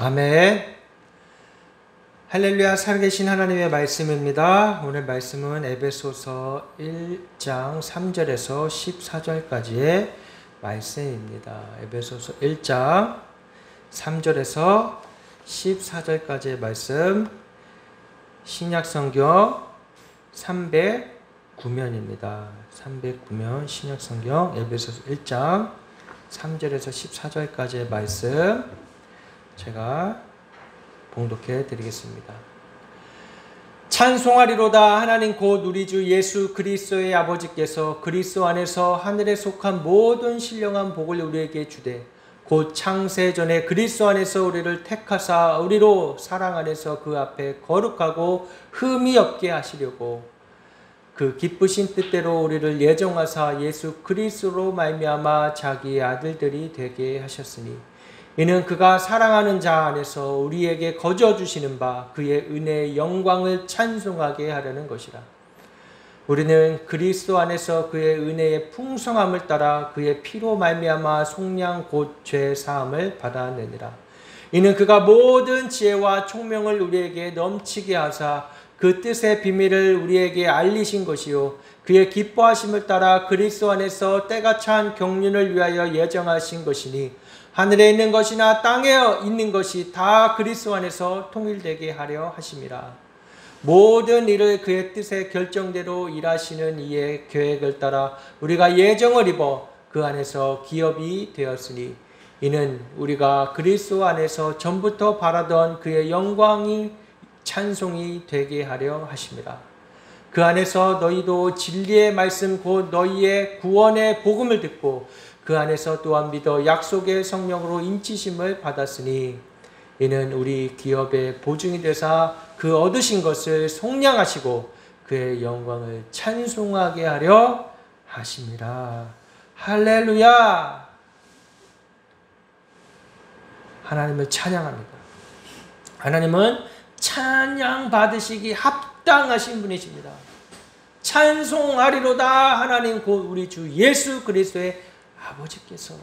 아멘. 할렐루야. 살아계신 하나님의 말씀입니다. 오늘 말씀은 에베소서 1장 3절에서 14절까지의 말씀입니다. 에베소서 1장 3절에서 14절까지의 말씀, 신약성경 309면입니다. 309면 신약성경 에베소서 1장 3절에서 14절까지의 말씀 제가 봉독해 드리겠습니다. 찬송하리로다. 하나님 곧 우리 주 예수 그리스도의 아버지께서 그리스도 안에서 하늘에 속한 모든 신령한 복을 우리에게 주되 곧 창세전에 그리스도 안에서 우리를 택하사 우리로 사랑 안에서 그 앞에 거룩하고 흠이 없게 하시려고 그 기쁘신 뜻대로 우리를 예정하사 예수 그리스도로 말미암아 자기의 아들들이 되게 하셨으니 이는 그가 사랑하는 자 안에서 우리에게 거저 주시는 바 그의 은혜의 영광을 찬송하게 하려는 것이라. 우리는 그리스도 안에서 그의 은혜의 풍성함을 따라 그의 피로 말미암아 속량 곧 죄 사함을 받아내니라. 이는 그가 모든 지혜와 총명을 우리에게 넘치게 하사 그 뜻의 비밀을 우리에게 알리신 것이요 그의 기뻐하심을 따라 그리스도 안에서 때가 찬 경륜을 위하여 예정하신 것이니 하늘에 있는 것이나 땅에 있는 것이 다 그리스도 안에서 통일되게 하려 하심이라. 모든 일을 그의 뜻의 결정대로 일하시는 이의 계획을 따라 우리가 예정을 입어 그 안에서 기업이 되었으니 이는 우리가 그리스도 안에서 전부터 바라던 그의 영광이 찬송이 되게 하려 하심이라. 그 안에서 너희도 진리의 말씀 곧 너희의 구원의 복음을 듣고 그 안에서 또한 믿어 약속의 성령으로 인치심을 받았으니 이는 우리 기업의 보증이 되사 그 얻으신 것을 속량하시고 그의 영광을 찬송하게 하려 하심이라. 할렐루야. 하나님을 찬양합니다. 하나님은 찬양 받으시기 합당하신 분이십니다. 찬송하리로다. 하나님 곧 우리 주 예수 그리스도의 아버지께서.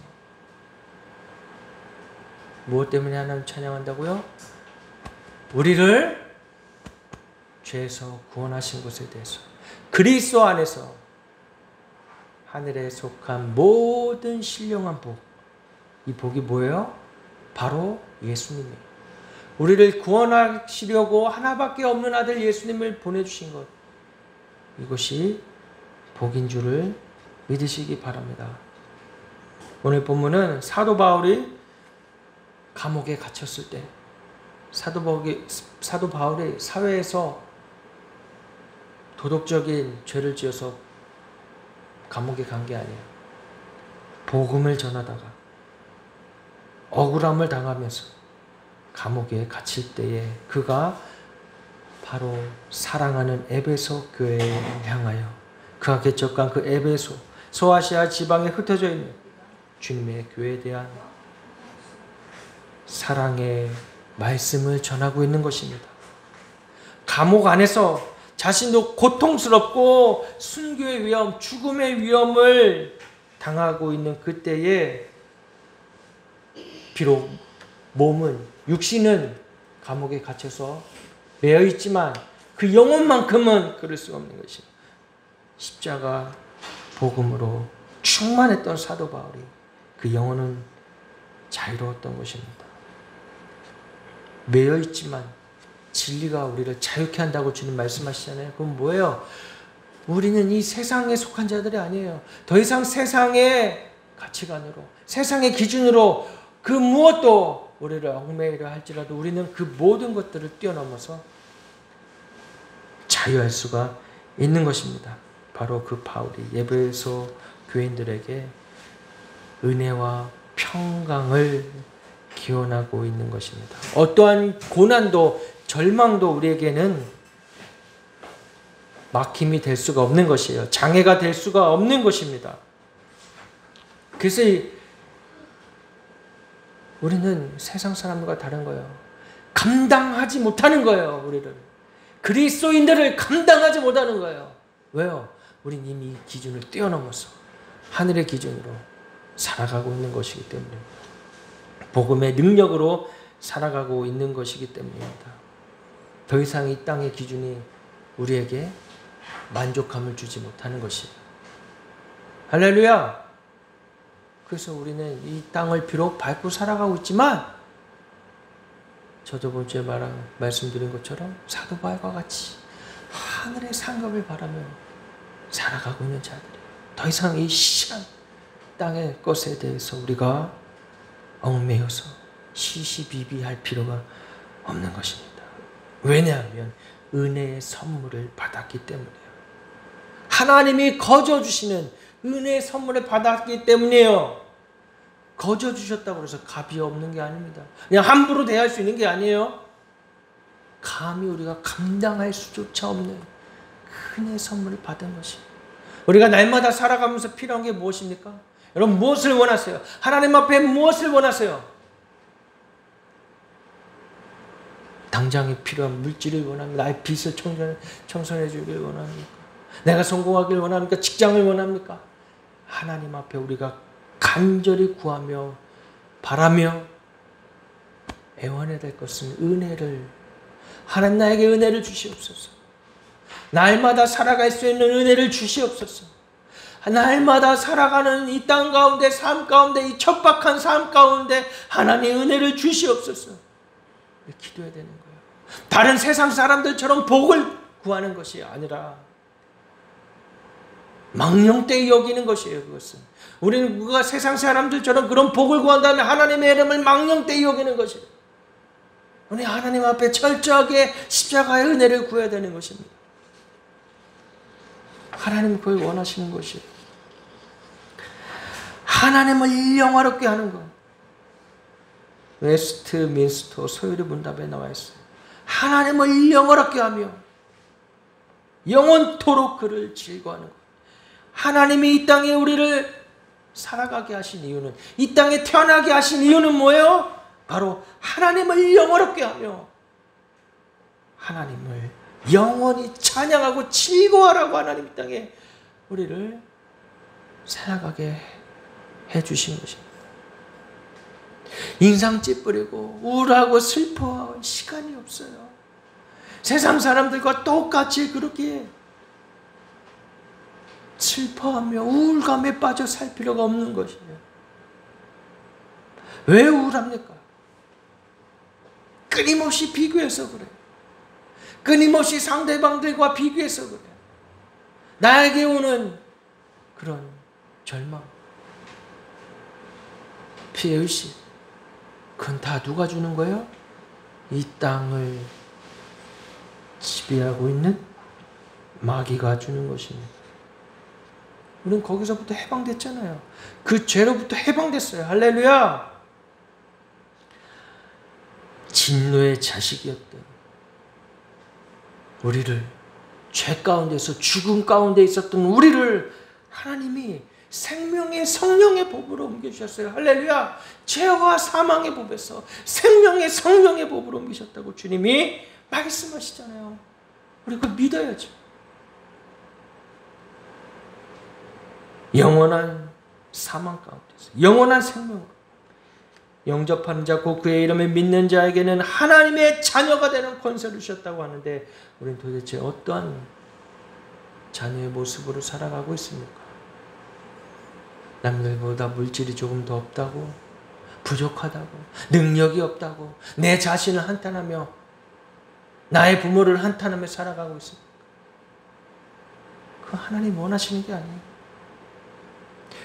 무엇 때문에 하나님 찬양한다고요? 우리를 죄에서 구원하신 것에 대해서 그리스도 안에서 하늘에 속한 모든 신령한 복. 이 복이 뭐예요? 바로 예수님이에요. 우리를 구원하시려고 하나밖에 없는 아들 예수님을 보내주신 것, 이것이 복인 줄을 믿으시기 바랍니다. 오늘 본문은 사도 바울이 감옥에 갇혔을 때 사도 바울이 사회에서 도덕적인 죄를 지어서 감옥에 간 게 아니에요. 복음을 전하다가 억울함을 당하면서 감옥에 갇힐 때에 그가 바로 사랑하는 에베소 교회에 향하여 그가 개척한 그 에베소 소아시아 지방에 흩어져 있는 주님의 교회에 대한 사랑의 말씀을 전하고 있는 것입니다. 감옥 안에서 자신도 고통스럽고 순교의 위험, 죽음의 위험을 당하고 있는 그때에 비록 몸은, 육신은 감옥에 갇혀서 매여 있지만 그 영혼만큼은 그럴 수 없는 것이 십자가 복음으로 충만했던 사도 바울이 그 영혼은 자유로웠던 것입니다. 매여 있지만 진리가 우리를 자유케 한다고 주님 말씀하시잖아요. 그건 뭐예요? 우리는 이 세상에 속한 자들이 아니에요. 더 이상 세상의 가치관으로, 세상의 기준으로 그 무엇도 우리를 얽매이려 할지라도 우리는 그 모든 것들을 뛰어넘어서 자유할 수가 있는 것입니다. 바로 그 바울이 에베소 교인들에게 은혜와 평강을 기원하고 있는 것입니다. 어떠한 고난도 절망도 우리에게는 막힘이 될 수가 없는 것이에요. 장애가 될 수가 없는 것입니다. 그래서 우리는 세상 사람과 다른 거예요. 감당하지 못하는 거예요. 우리를. 그리스도인들을 감당하지 못하는 거예요. 왜요? 우린 이미 기준을 뛰어넘어서 하늘의 기준으로 살아가고 있는 것이기 때문에 복음의 능력으로 살아가고 있는 것이기 때문입니다. 더 이상 이 땅의 기준이 우리에게 만족감을 주지 못하는 것이에요. 할렐루야! 그래서 우리는 이 땅을 비록 밟고 살아가고 있지만 저번 주에 말씀드린 것처럼 사도 바울과 같이 하늘의 상급을 바라며 살아가고 있는 자들이에요. 더 이상 이 시간 땅의 것에 대해서 우리가 얽매여서 시시비비할 필요가 없는 것입니다. 왜냐하면 은혜의 선물을 받았기 때문이에요. 하나님이 거저 주시는 은혜의 선물을 받았기 때문이에요. 거저 주셨다고 해서 값이 없는 게 아닙니다. 그냥 함부로 대할 수 있는 게 아니에요. 감히 우리가 감당할 수조차 없는 은혜의 선물을 받은 것입니다. 우리가 날마다 살아가면서 필요한 게 무엇입니까? 여러분 무엇을 원하세요? 하나님 앞에 무엇을 원하세요? 당장에 필요한 물질을 원합니까? 나의 빚을 청산해 주길 원합니까? 내가 성공하길 원합니까? 직장을 원합니까? 하나님 앞에 우리가 간절히 구하며 바라며 애원해야 될 것은 은혜를, 하나님 나에게 은혜를 주시옵소서. 날마다 살아갈 수 있는 은혜를 주시옵소서. 날마다 살아가는 이 땅 가운데, 삶 가운데, 이 척박한 삶 가운데 하나님의 은혜를 주시옵소서. 기도해야 되는 거예요. 다른 세상 사람들처럼 복을 구하는 것이 아니라 망령되이 여기는 것이에요. 그것은 우리는 누가 세상 사람들처럼 그런 복을 구한다면 하나님의 이름을 망령되이 여기는 것이에요. 우리 하나님 앞에 철저하게 십자가의 은혜를 구해야 되는 것입니다. 하나님 그걸 원하시는 것이에요. 하나님을 영화롭게 하는 것. 웨스트민스터 소요리 문답에 나와 있어요. 하나님을 영화롭게 하며 영원토록 그를 즐거워하는 것. 하나님이 이 땅에 우리를 살아가게 하신 이유는, 이 땅에 태어나게 하신 이유는 뭐예요? 바로 하나님을 영화롭게 하며 하나님을 영원히 찬양하고 즐거워하라고 하나님 이 땅에 우리를 살아가게 해주신 것입니다. 인상 찌푸리고 우울하고 슬퍼할 시간이 없어요. 세상 사람들과 똑같이 그렇게 슬퍼하며 우울감에 빠져 살 필요가 없는 것이에요. 왜 우울합니까? 끊임없이 비교해서 그래요. 끊임없이 상대방들과 비교해서 그래요. 나에게 오는 그런 절망, 피해의식, 그건 다 누가 주는 거예요? 이 땅을 지배하고 있는 마귀가 주는 것입니다. 우리는 거기서부터 해방됐잖아요. 그 죄로부터 해방됐어요. 할렐루야! 진노의 자식이었던 우리를, 죄 가운데서 죽음 가운데 있었던 우리를 하나님이 생명의 성령의 법으로 옮겨주셨어요. 할렐루야! 죄와 사망의 법에서 생명의 성령의 법으로 옮기셨다고 주님이 말씀하시잖아요. 우리 그걸 믿어야죠. 영원한 사망 가운데서 영원한 생명, 영접하는 자 곧 그의 이름을 믿는 자에게는 하나님의 자녀가 되는 권세를 주셨다고 하는데, 우리는 도대체 어떠한 자녀의 모습으로 살아가고 있습니까? 남들보다 물질이 조금 더 없다고, 부족하다고, 능력이 없다고 내 자신을 한탄하며 나의 부모를 한탄하며 살아가고 있습니까? 그거 하나님 원하시는 게 아니에요.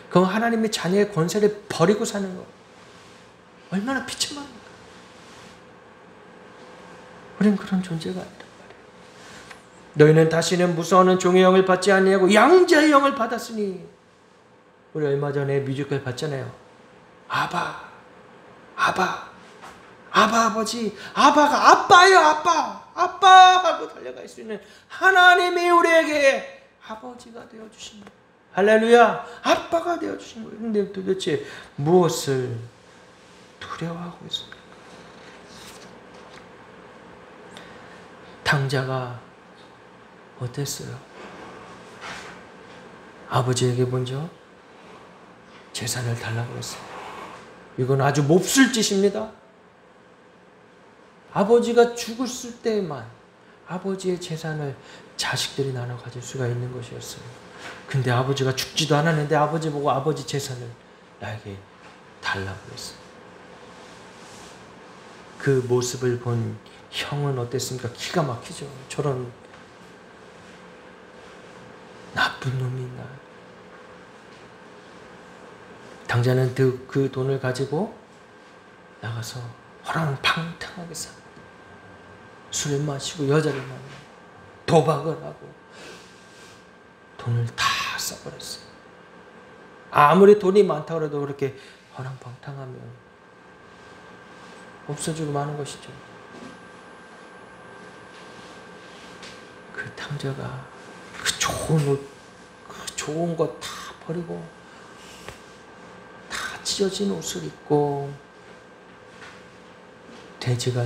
그건 하나님의 자녀의 권세를 버리고 사는 거. 얼마나 비참합니까? 우린 그런 존재가 아니란 말이에요. 너희는 다시는 무서워하는 종의 영을 받지 아니하고 양자의 영을 받았으니. 우리 얼마 전에 뮤지컬 봤잖아요. 아바, 아바, 아바 아버지, 아바가 아빠예요. 아빠, 아빠 하고 달려갈 수 있는 하나님이 우리에게 아버지가 되어주신 거예요. 할렐루야! 아빠가 되어주신 거예요. 근데 도대체 무엇을 두려워하고 있습니까? 탕자가 어땠어요? 아버지에게 먼저 재산을 달라고 했어요. 이건 아주 몹쓸 짓입니다. 아버지가 죽었을 때만 아버지의 재산을 자식들이 나눠 가질 수가 있는 것이었어요. 근데 아버지가 죽지도 않았는데 아버지 보고 아버지 재산을 나에게 달라고 했어요. 그 모습을 본 형은 어땠습니까? 기가 막히죠. 저런 나쁜 놈이 있나. 당자는 그 돈을 가지고 나가서 허랑방탕하게 삽니다. 술을 마시고 여자를 만나고 도박을 하고 돈을 다 써버렸어요. 아무리 돈이 많다고 해도 그렇게 허랑방탕하면 없어지고 마는 것이죠. 그 탕자가 그 좋은 옷, 그 좋은 것 다 버리고 다 찢어진 옷을 입고 돼지가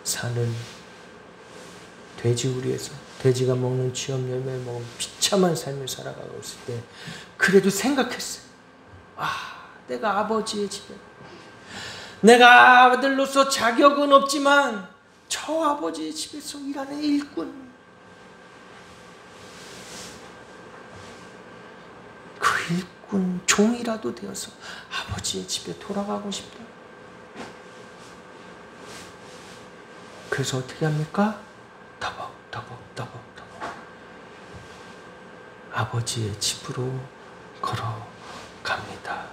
사는 돼지우리에서 돼지가 먹는 쥐업 열매 먹은 비참한 삶을 살아가고 있을 때 그래도 생각했어요. 내가 아버지의 집에 내가 아들로서 자격은 없지만 저 아버지의 집에서 일하는 일꾼, 그 일꾼 종이라도 되어서 아버지의 집에 돌아가고 싶다. 그래서 어떻게 합니까? 더벅더벅 아버지의 집으로 걸어갑니다.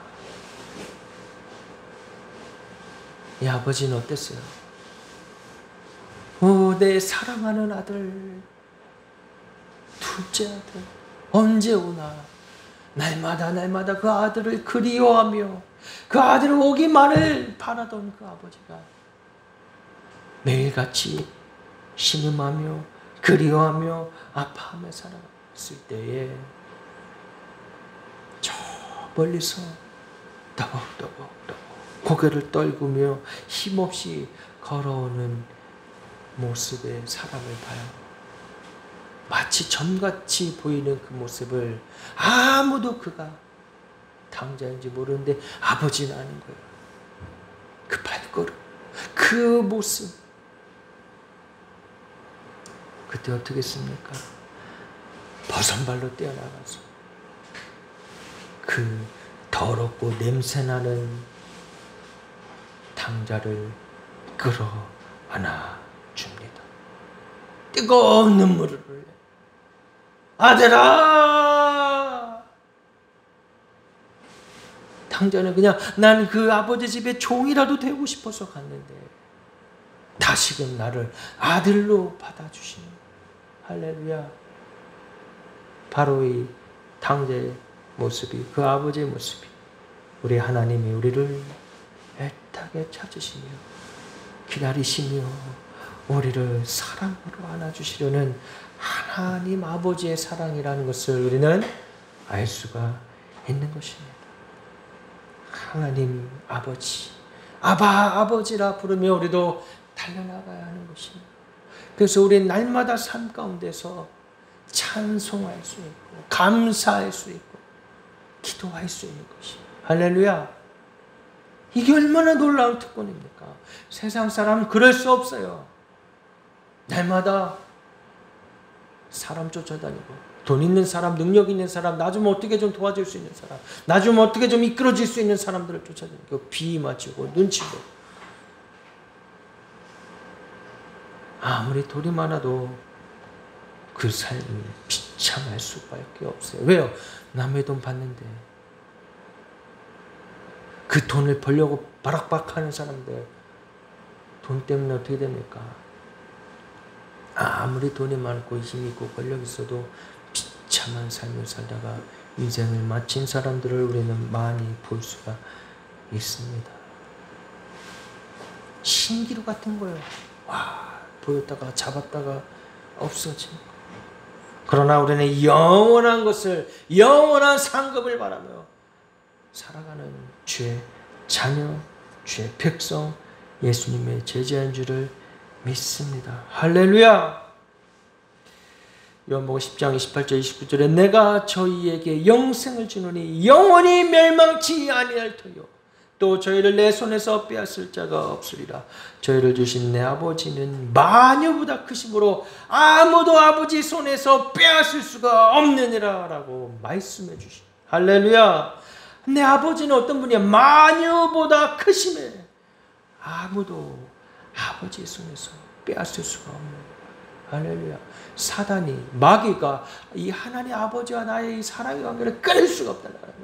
이 아버지는 어땠어요? 내 사랑하는 아들, 둘째 아들 언제 오나. 날마다 그 아들을 그리워하며 그 아들 오기만을 바라던 그 아버지가 매일같이 신음하며 그리워하며 아파하며 살아갔을 때에 저 멀리서 더벅더벅 고개를 떨구며 힘없이 걸어오는 모습의 사람을 봐요. 마치 점같이 보이는 그 모습을 아무도 그가 탕자인지 모르는데 아버지는 아는 거예요. 그 발걸음, 그 모습. 그때 어떻게 했습니까? 버선발로 뛰어나가서 그 더럽고 냄새나는 탕자를 끌어안아 줍니다. 뜨거운 눈물을 흘려. 아들아! 탕자는 그냥 난 그 아버지 집에 종이라도 되고 싶어서 갔는데 다시금 나를 아들로 받아주시는, 할렐루야. 바로 이 탕자의 모습이, 그 아버지의 모습이 우리 하나님이 우리를 애타게 찾으시며 기다리시며 우리를 사랑으로 안아주시려는 하나님 아버지의 사랑이라는 것을 우리는 알 수가 있는 것입니다. 하나님 아버지, 아버지라 부르며 우리도 달려나가야 하는 것입니다. 그래서 우리 날마다 삶 가운데서 찬송할 수 있고 감사할 수 있고 기도할 수 있는 것이, 할렐루야. 이게 얼마나 놀라운 특권입니까? 세상 사람은 그럴 수 없어요. 날마다 사람 쫓아다니고 돈 있는 사람, 능력 있는 사람, 나 좀 어떻게 좀 도와줄 수 있는 사람, 나 좀 어떻게 좀 이끌어줄 수 있는 사람들을 쫓아다니고 비 맞추고 눈치 보고 아무리 돈이 많아도 그 삶이 비참할 수밖에 없어요. 왜요? 남의 돈 받는데 그 돈을 벌려고 바락바락하는 사람들 돈 때문에 어떻게 됩니까? 아무리 돈이 많고 힘이 있고 권력 있어도 비참한 삶을 살다가 인생을 마친 사람들을 우리는 많이 볼 수가 있습니다. 신기루 같은 거예요. 보였다가 잡았다가 없어지는 거. 그러나 우리는 영원한 것을, 영원한 상급을 바라며 살아가는 주의 자녀, 주의 백성, 예수님의 제자인 줄을 믿습니다. 할렐루야. 요한복음 10장 28절 29절에 내가 저희에게 영생을 주노니 영원히 멸망치 아니할 터요 또 저희를 내 손에서 빼앗을 자가 없으리라. 저희를 주신 내 아버지는 마녀보다 크심으로 아무도 아버지 손에서 빼앗을 수가 없느니라 라고 말씀해 주시. 할렐루야. 내 아버지는 어떤 분이야? 마녀보다 크심에 아무도 아버지의 손에서 빼앗을 수가 없는. 할렐루야. 사단이, 마귀가 이 하나님 아버지와 나의 이 사랑의 관계를 끊을 수가 없다는 거예요.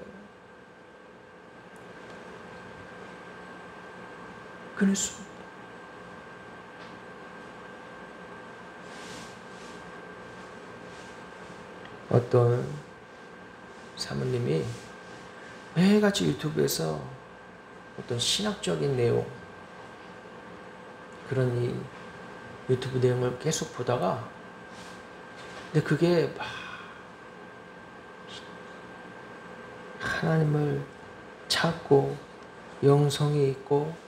끊을 수 없다. 어떤 사모님이 매일같이 유튜브에서 어떤 신학적인 내용, 그런 이 유튜브 내용을 계속 보다가, 근데 그게 막 하나님을 찾고 영성이 있고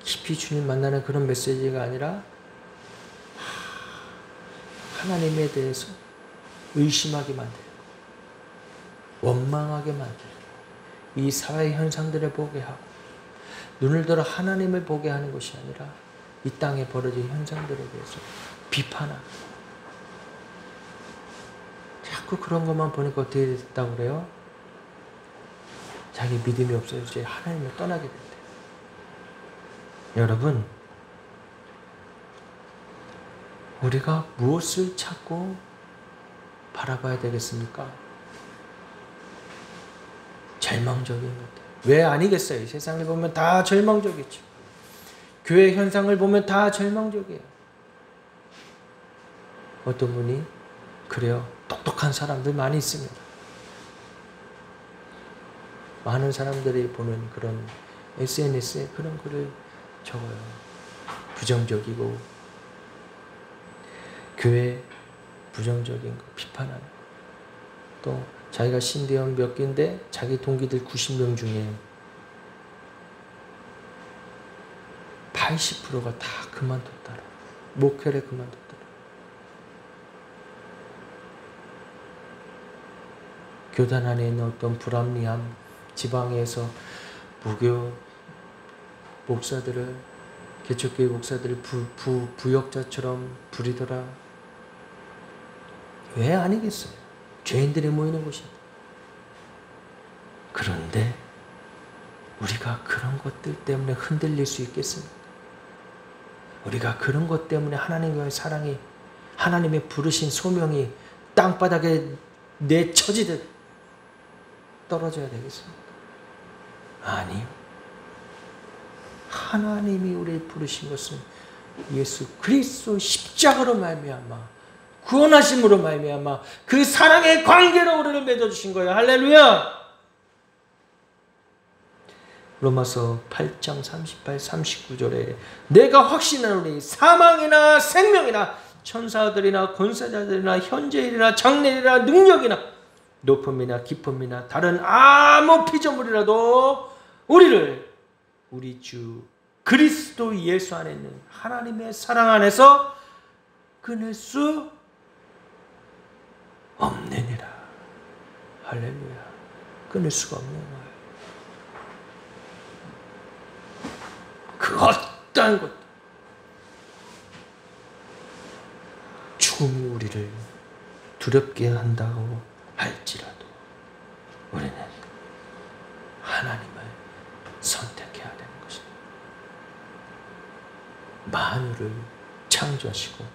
깊이 주님 만나는 그런 메시지가 아니라 하나님에 대해서 의심하게 만들고 원망하게 만들고 이 사회 현상들을 보게 하고 눈을 들어 하나님을 보게 하는 것이 아니라 이 땅에 벌어진 현상들에 대해서 비판하고, 자꾸 그런 것만 보니까 어떻게 됐다고 그래요? 자기 믿음이 없어서 이제 하나님을 떠나게 된대. 여러분, 우리가 무엇을 찾고 바라봐야 되겠습니까? 절망적인 것들. 왜 아니겠어요? 세상을 보면 다 절망적이죠. 교회 현상을 보면 다 절망적이에요. 어떤 분이 그래요. 똑똑한 사람들 많이 있습니다. 많은 사람들이 보는 그런 SNS에 그런 글을 적어요. 부정적이고 교회 부정적인 거 비판하는 거. 또 자기가 신대원 몇 개인데 자기 동기들 90명 중에 80%가 다 그만뒀더라. 목회를 그만뒀더라. 교단 안에 있는 어떤 불합리함, 지방에서 무교 목사들을, 개척교회 목사들을 부역자처럼 부리더라. 왜 아니겠어요? 죄인들이 모이는 곳입니다. 그런데 우리가 그런 것들 때문에 흔들릴 수 있겠습니까? 우리가 그런 것 때문에 하나님과의 사랑이, 하나님의 부르신 소명이 땅바닥에 내쳐지듯 떨어져야 되겠습니까? 아니요. 하나님이 우리를 부르신 것은 예수 그리스도 십자가로 말미암아 구원하심으로 말미암아 그 사랑의 관계로 우리를 맺어주신 거예요. 할렐루야. 로마서 8장 38, 39절에 내가 확신하노니 사망이나 생명이나 천사들이나 권세자들이나 현재일이나 장래일이나 능력이나 높음이나 깊음이나 다른 아무 피조물이라도 우리를 우리 주 그리스도 예수 안에 있는 하나님의 사랑 안에서 끊을 수 없느니라. 할렐루야. 끊을 수가 없는 거예요. 그 어떠한 것도 죽음이 우리를 두렵게 한다고 할지라도 우리는 하나님을 선택해야 되는 것입니다. 만유를 창조하시고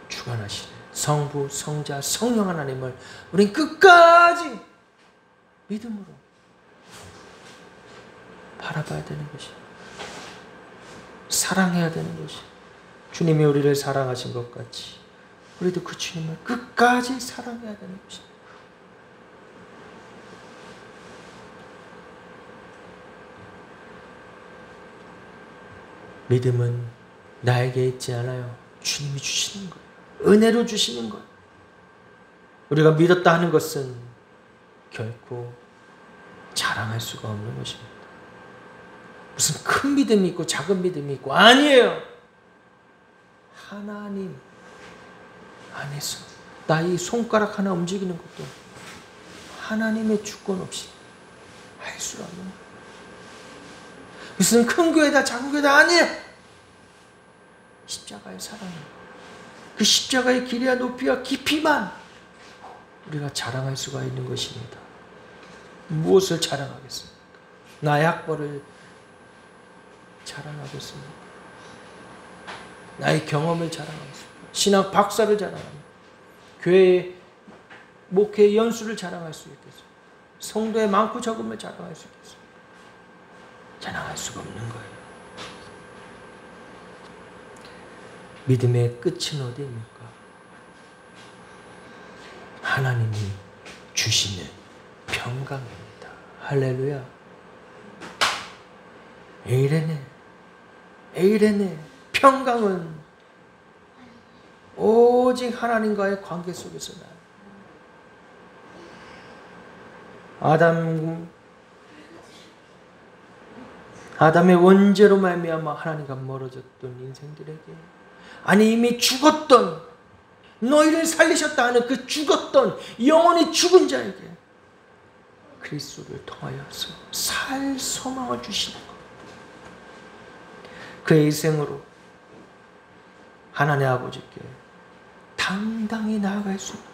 주관하시는 성부, 성자, 성령 하나님을 우린 끝까지 믿음으로 바라봐야 되는 것입니다. 사랑해야 되는 것입니다. 주님이 우리를 사랑하신 것 같이 우리도 그 주님을 끝까지 사랑해야 되는 것입니다. 믿음은 나에게 있지 않아요. 주님이 주시는 거예요. 은혜로 주시는 거예요. 우리가 믿었다 하는 것은 결코 자랑할 수가 없는 것입니다. 무슨 큰 믿음이 있고 작은 믿음이 있고 아니에요. 하나님 안에서 나의 손가락 하나 움직이는 것도 하나님의 주권 없이 할 수 없는 거예요. 무슨 큰 교회다 작은 교회다 아니에요. 십자가의 사랑이에요. 그 십자가의 길이와 높이와 깊이만 우리가 자랑할 수가 있는 것입니다. 무엇을 자랑하겠습니까? 나의 학벌을 자랑하겠습니까? 나의 경험을 자랑하겠습니까? 신학 박사를 자랑합니다. 교회의 목회 연수를 자랑할 수 있겠습니까? 성도의 많고 적음을 자랑할 수 있겠습니까? 자랑할 수가 없는 거예요. 믿음의 끝은 어디입니까? 하나님이 주시는 평강입니다. 할렐루야. 에이레네. 평강은 오직 하나님과의 관계 속에서 나요. 아담의 원죄로 말미암아 하나님과 멀어졌던 인생들에게, 아니 이미 죽었던, 너희를 살리셨다 하는 그 죽었던 영원히 죽은 자에게 그리스도를 통하여서 살 소망을 주시는 것. 그의 희생으로 하나님 아버지께 당당히 나아갈 수 있는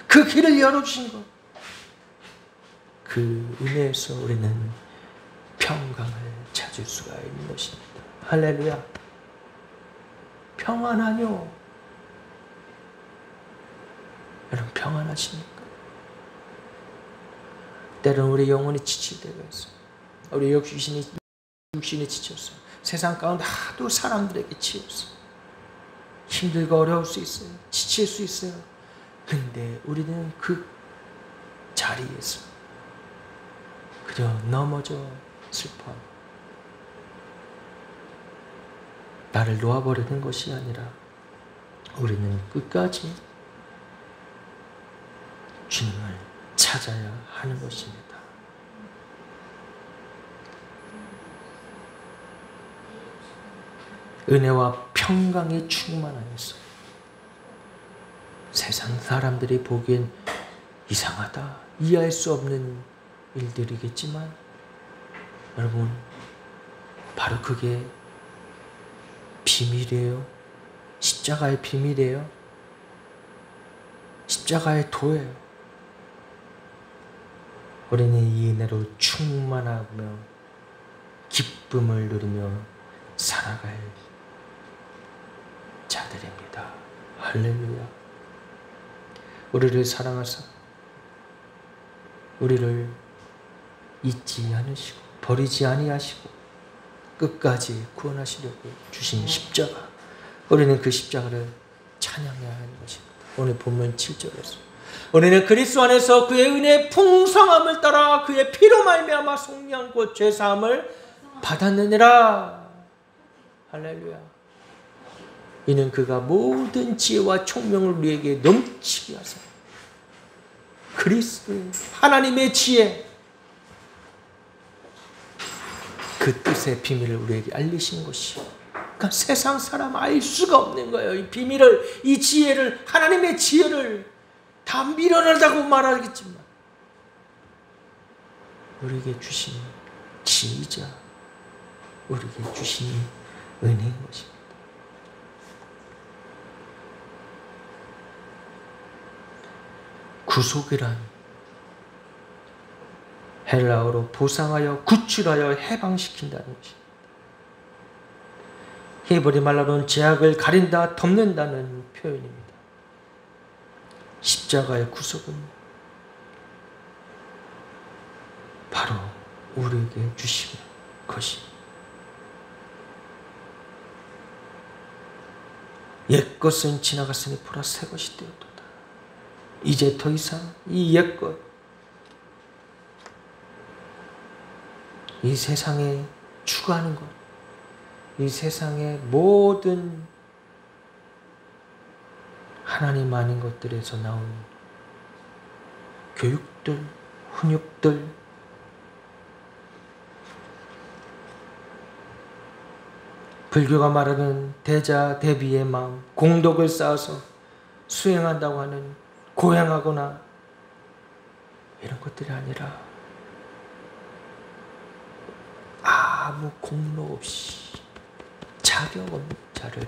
그 길을 열어주신 것. 그 은혜에서 우리는 평강을 찾을 수가 있는 것입니다. 할렐루야. 평안하뇨? 여러분 평안하십니까? 때로는 우리 영혼이 지칠 때가 있어요. 우리 육신이 지쳤어요. 세상 가운데 하도 사람들에게 치였어요. 힘들고 어려울 수 있어요. 지칠 수 있어요. 근데 우리는 그 자리에서 그저 넘어져 슬퍼하고 나를 놓아버리는 것이 아니라 우리는 끝까지 주님을 찾아야 하는 것입니다. 은혜와 평강이 충만하여서 세상 사람들이 보기엔 이상하다, 이해할 수 없는 일들이겠지만 여러분 바로 그게 비밀이에요. 십자가의 비밀이에요. 십자가의 도예요. 우리는 이 은혜로 충만하며 기쁨을 누리며 살아갈 자들입니다. 할렐루야. 우리를 사랑하사 우리를 잊지 않으시고 버리지 아니하시고 끝까지 구원하시려고 주신 십자가, 우리는 그 십자가를 찬양해야 하는 것입니다. 오늘 본문 7절에서 우리는 그리스도 안에서 그의 은혜의 풍성함을 따라 그의 피로 말미암아 속량 곧 죄사함을 받았느니라. 할렐루야. 이는 그가 모든 지혜와 총명을 우리에게 넘치게 하사 그리스도의 하나님의 지혜, 그 뜻의 비밀을 우리에게 알리신 것이, 그러니까 세상 사람 알 수가 없는 거예요. 이 비밀을, 이 지혜를, 하나님의 지혜를 다 밀어내자고 말하겠지만 우리에게 주신 지혜자, 우리에게 주신 은혜인 것입니다. 구속이란 헬라어로 보상하여 구출하여 해방시킨다는 것입니다. 히브리 말로는 죄악을 가린다, 덮는다는 표현입니다. 십자가의 구속은 바로 우리에게 주신 것이, 옛것은 지나갔으니 보라 새 것이 되었도다. 이제 더 이상 이 옛것, 이 세상에 추구하는 것, 이 세상의 모든 하나님 아닌 것들에서 나온 교육들, 훈육들, 불교가 말하는 대자 대비의 마음, 공덕을 쌓아서 수행한다고 하는 고행하거나 이런 것들이 아니라 아무 공로 없이 자격 없는 자를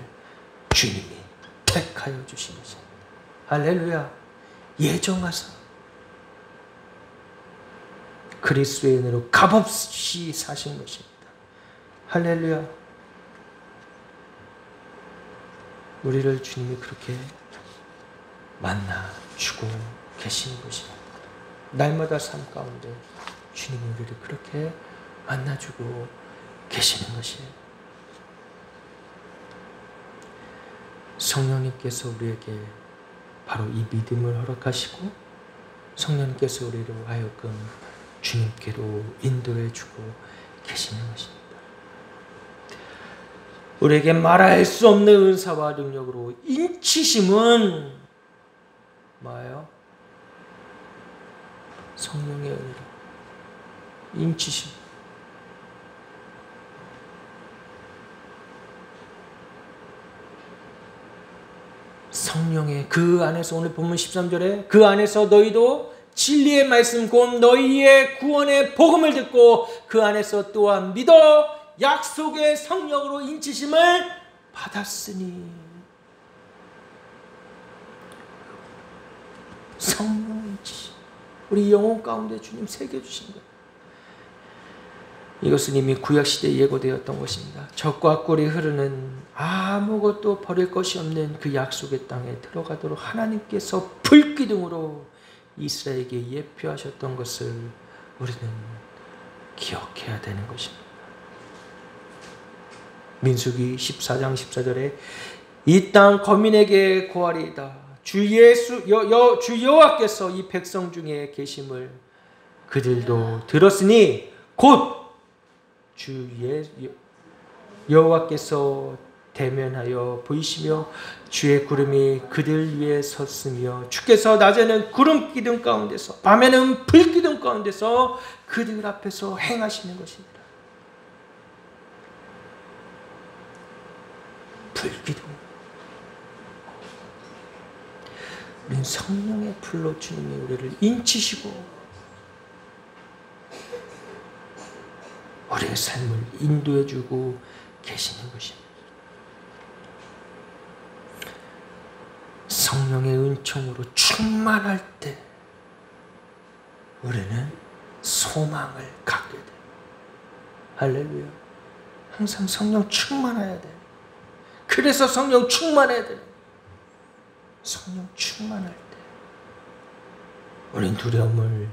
주님이 택하여 주신 것입니다. 할렐루야. 예정하사 그리스도인으로 값없이 사신 것입니다. 할렐루야. 우리를 주님이 그렇게 만나주고 계시는 것입니다. 날마다 삶 가운데 주님이 우리를 그렇게 만나주고 계시는 것이에요. 성령님께서 우리에게 바로 이 믿음을 허락하시고 성령님께서 우리를 하여금 주님께로 인도해주고 계시는 것입니다. 우리에게 말할 수 없는 은사와 능력으로 인치심은 뭐예요? 성령의 은혜로 인치심. 성령의 그 안에서 오늘 본문 13절에 그 안에서 너희도 진리의 말씀 곧 너희의 구원의 복음을 듣고 그 안에서 또한 믿어 약속의 성령으로 인치심을 받았으니. 성령 인치심 우리 영혼 가운데 주님 새겨주신 것. 이것은 이미 구약시대에 예고되었던 것입니다. 적과 꿀이 흐르는 아무것도 버릴 것이 없는 그 약속의 땅에 들어가도록 하나님께서 불기둥으로 이스라엘에게 예표하셨던 것을 우리는 기억해야 되는 것입니다. 민수기 14장 14절에 이 땅 거민에게 고하리이다. 주 여호와께서 이 백성 중에 계심을 그들도 들었으니 곧 주 여호와께서 대면하여 보이시며 주의 구름이 그들 위에 섰으며 주께서 낮에는 구름 기둥 가운데서 밤에는 불 기둥 가운데서 그들 앞에서 행하시는 것입니다. 불 기둥. 우리는 성령의 불로 주님이 우리를 인치시고 우리의 삶을 인도해주고 계시는 것입니다. 성령의 은총으로 충만할 때 우리는 소망을 갖게 돼요. 할렐루야. 항상 성령 충만해야 돼요. 그래서 성령 충만해야 돼요. 성령 충만할 때 우리는 두려움을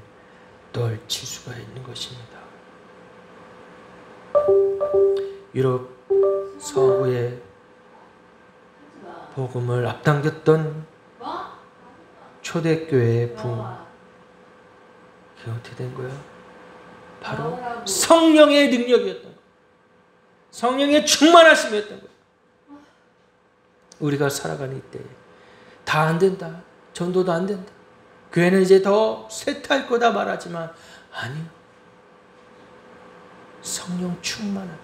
떨칠 수가 있는 것입니다. 유럽 서부의 복음을 앞당겼던 초대교회의 붕, 그게 어떻게 된 거예요? 바로 성령의 능력이었던 거예요. 성령의 충만하심이었던 거예요. 우리가 살아가는 이때 다 안 된다, 전도도 안 된다, 교회는 이제 더 쇠퇴할 거다 말하지만 아니요. 성령 충만함.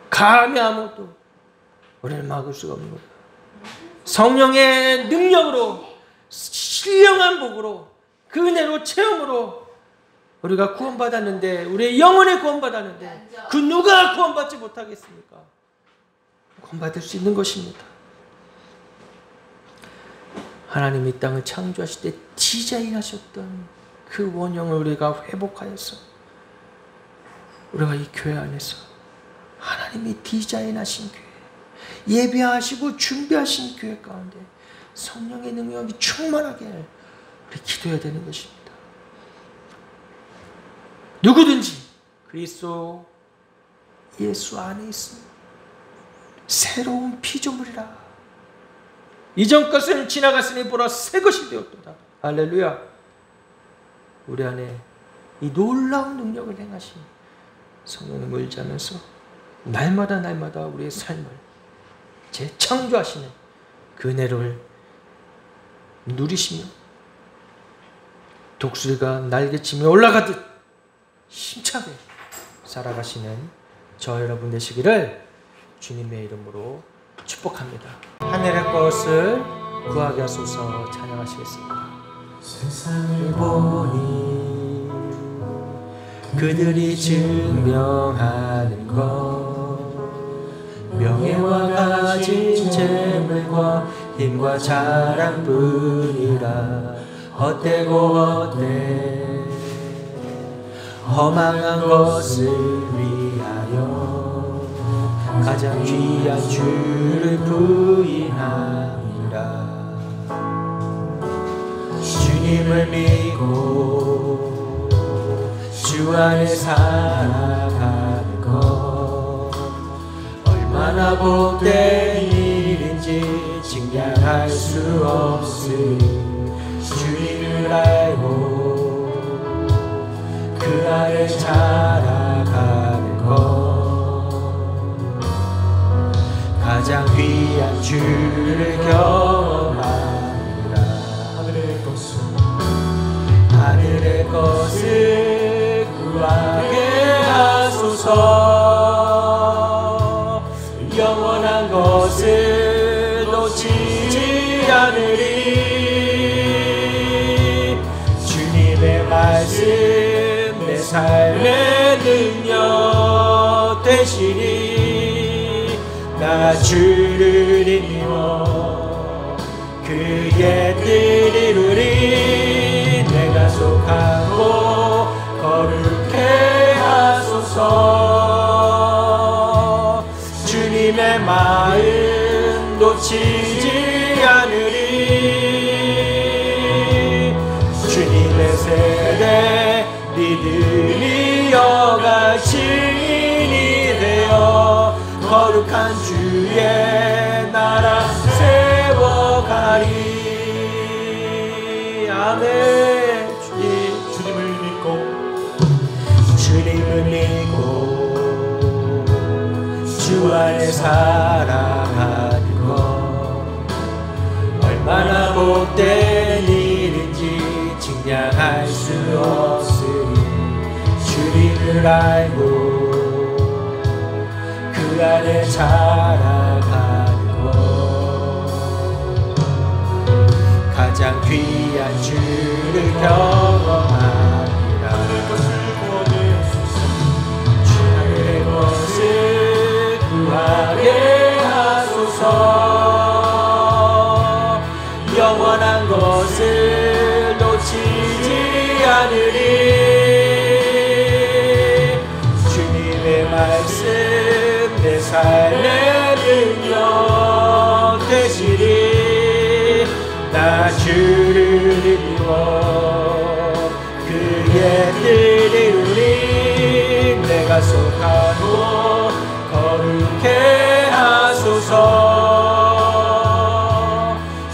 감히 아무것도 우리를 막을 수가 없는 거예요. 성령의 능력으로, 신령한 복으로, 그 은혜로, 체험으로 우리가 구원받았는데, 우리의 영혼에 구원받았는데 그 누가 구원받지 못하겠습니까? 구원받을 수 있는 것입니다. 하나님이 이 땅을 창조하실 때 디자인하셨던 그 원형을 우리가 회복하여서 우리가 이 교회 안에서 하나님이 디자인하신 교회, 예배하시고 준비하신 교회 가운데 성령의 능력이 충만하게 우리 기도해야 되는 것입니다. 누구든지 그리스도 예수 안에 있으면 새로운 피조물이라. 이전 것은 지나갔으니 보라 새 것이 되었도다. 할렐루야. 우리 안에 이 놀라운 능력을 행하신 성령을 의지하면서 날마다 우리의 삶을 재창조하시는 그 은혜를 누리시며 독수리가 날개치며 올라가듯 힘차게 살아가시는 저 여러분 되시기를 주님의 이름으로 축복합니다. 하늘의 것을 구하게 하소서. 찬양하시겠습니다. 세상을 보니 그 그들이 증명하는 것 명예와 가진 재물과 힘과 자랑뿐이라. 헛되고 헛돼 허망한 것을 위하여 가장 귀한 주를 부인하니라. 주님을 믿고 주 안에 살아가는 것 얼마나 복된 일인지 증량할 수 없으니 주님을 알고 그 안에 자라가는 것 가장 귀한 주를 경험하리라. 하늘의 것을 구하게 하소서. 영원한 것을 놓치지 않으리. 주님의 말씀 내 삶의 능력 되시리. 나 주를 힘입어 그의 뜻 이루리. 내가 속하고 거룩해 하소서. 주님의 마음 놓치지 않으리. 주님의 세대 믿음이 여가 증인이 되어 거룩한 주의 나라 세워가리. 아멘. 주님을 믿고 주 안에 살아가는 것 얼마나 복된 일인지 증량할 수 없으니 주님을 알고 그 안에 자라가는 것 가장 귀한 주를 경험하리라. 하늘의 것을 구하게 하소서. 영원한 것을 놓치지 않으리. 주님의 말씀 내 삶의 능력 되시리. 나 주를 믿어 그의 뜻 이루리. 내가 속하고 거룩해 하소서.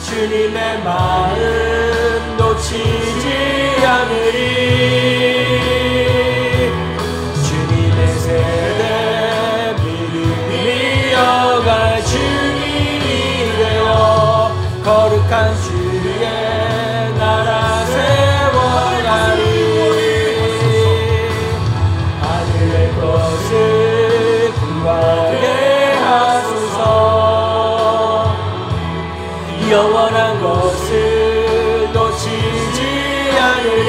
주님의 마음 놓치지 않으리. 주님의 세대 믿음이 여갈 주님이 되어 거룩한 주의 나라 세워가리. 하늘의 것을 구하게 하소서. 영원한 것을 놓치지 않으리.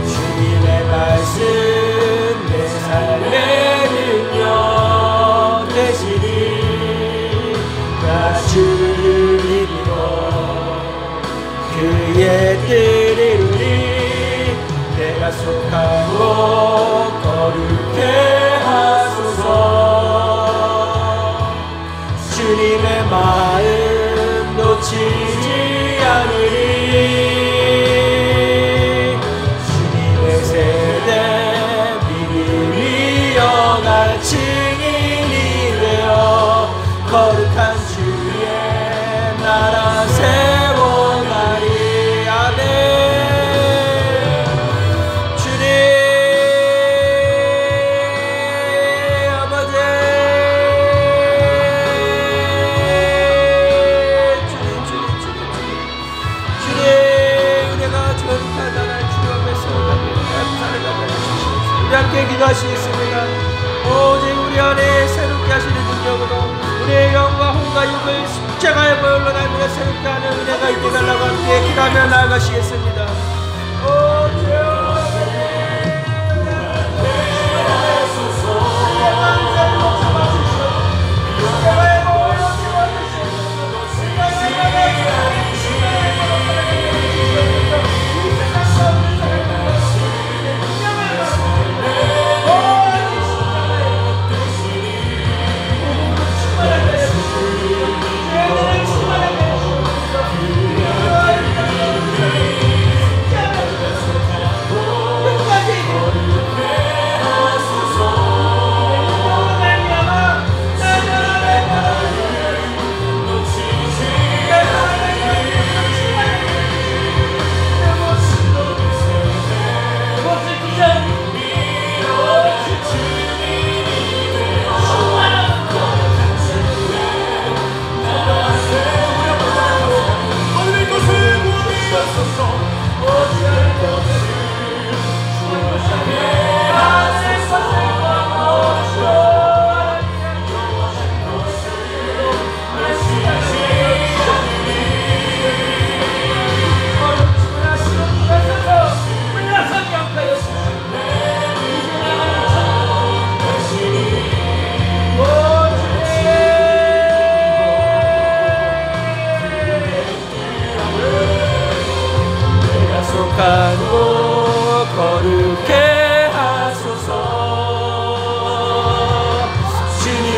주님의 말씀 내 삶의 능력 되시리. 나 주를 믿어 그의 뜻 이루리. 내가 속하고 거룩해 하소서. 주님의 마음 놓치지 않으리. 주님의 세대 믿음이 영할 증인이 되어 거룩한 주의 나라 세워가리. 아멘. 주님 아버지 주님 은혜가 전타 나라 주 앞에서 살아가게 하시옵소서. 우리 함께 기도하시겠습니다. 오직 우리 안에 새롭게 하시는 능력으로 우리의 영과 혼과 육을 십자가에 보혈로 날며 새롭게 하는 은혜가 있게 달라고 함께 기도하며 나아가시겠습니다. 오 주여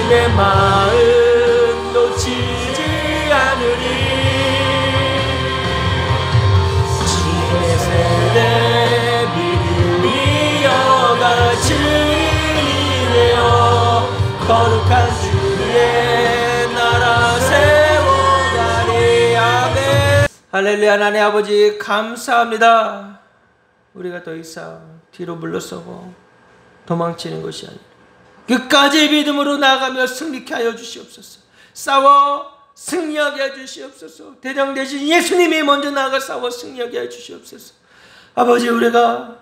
주님의 마음 놓치지 않으리. 지혜 세대 믿음이 여가 증인이 되어 거룩한 주의 나라 세워가리. 아멘. 할렐루야. 하나님 아버지 감사합니다. 우리가 더 이상 뒤로 물러서고 도망치는 것이 아니라 끝까지 믿음으로 나아가며 승리케 하여 주시옵소서. 싸워 승리하게 해 주시옵소서. 대장 대신 예수님이 먼저 나아가 싸워 승리하게 해 주시옵소서. 아버지, 우리가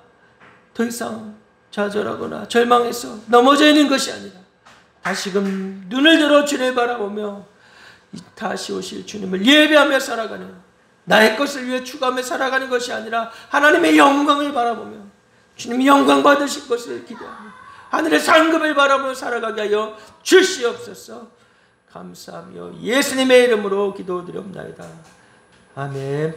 더 이상 좌절하거나 절망해서 넘어져 있는 것이 아니라 다시금 눈을 들어 주를 바라보며 다시 오실 주님을 예배하며 살아가는, 나의 것을 위해 추구하며 살아가는 것이 아니라 하나님의 영광을 바라보며 주님이 영광 받으실 것을 기대하며 하늘의 상급을 바라보며 살아가게 하여 주시옵소서. 감사하며 예수님의 이름으로 기도드리옵나이다. 아멘.